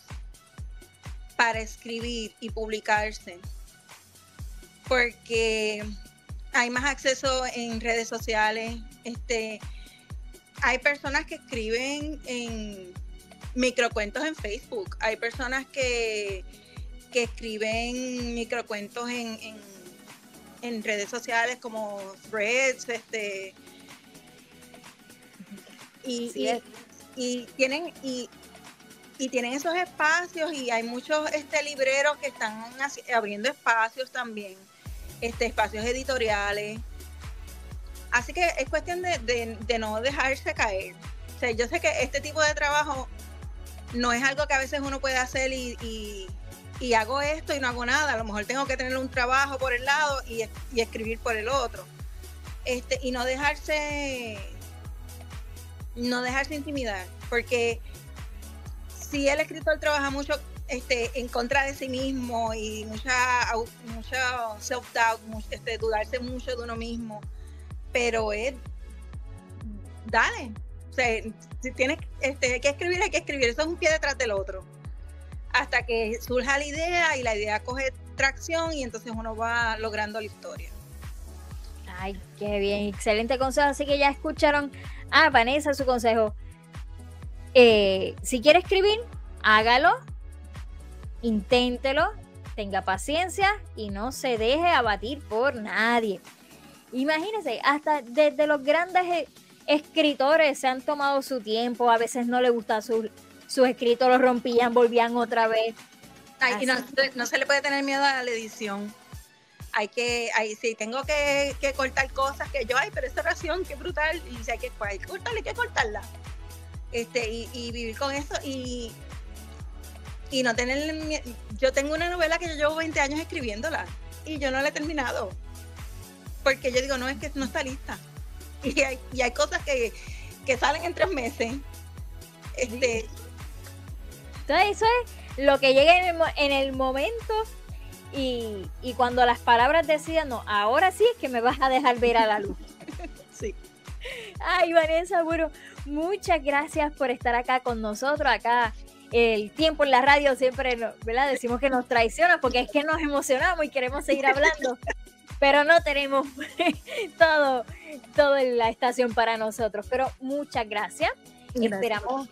para escribir y publicarse, porque hay más acceso en redes sociales. Hay personas que escriben en microcuentos en Facebook, hay personas que escriben microcuentos en redes sociales como Threads, y tienen esos espacios, y hay muchos libreros que están abriendo espacios también, espacios editoriales. Así que es cuestión de no dejarse caer. O sea, yo sé que este tipo de trabajo no es algo que a veces uno puede hacer y hago esto y no hago nada. A lo mejor tengo que tener un trabajo por el lado y escribir por el otro. Y no dejarse intimidar, porque si el escritor trabaja mucho en contra de sí mismo y mucha self-doubt, dudarse mucho de uno mismo, pero dale. O sea, si tienes que escribir, hay que escribir. Eso es un pie detrás del otro. Hasta que surja la idea y la idea coge tracción y entonces uno va logrando la historia. Ay, qué bien, excelente consejo. Así que ya escucharon a Vanessa su consejo. Si quiere escribir, hágalo, inténtelo, tenga paciencia y no se deje abatir por nadie. Imagínense, hasta desde los grandes escritores se han tomado su tiempo, a veces no les gusta sus escritos, los rompían, volvían otra vez. Ay, y no se le puede tener miedo a la edición. Si tengo que cortar cosas que pero esa oración, qué brutal, y si hay que cortarla. Y vivir con eso y no tener miedo. Yo tengo una novela que yo llevo 20 años escribiéndola y yo no la he terminado. Porque yo digo, no, es que no está lista. Y hay cosas que salen en 3 meses. Entonces, eso es lo que llega en el momento y cuando las palabras decidan, no, ahora sí es que me vas a dejar ver a la luz. Sí. Ay, Vanessa, bueno, muchas gracias por estar acá con nosotros. Acá el tiempo en la radio siempre, ¿verdad? Decimos que nos traiciona porque es que nos emocionamos y queremos seguir hablando. Pero no tenemos todo en la estación para nosotros. Pero muchas gracias. Esperamos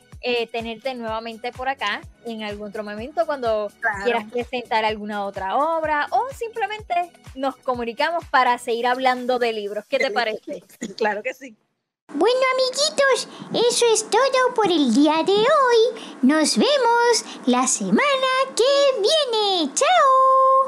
tenerte nuevamente por acá en algún otro momento cuando quieras presentar alguna otra obra o simplemente nos comunicamos para seguir hablando de libros. ¿Qué te parece? Claro que sí. Bueno, amiguitos, eso es todo por el día de hoy. Nos vemos la semana que viene. ¡Chao!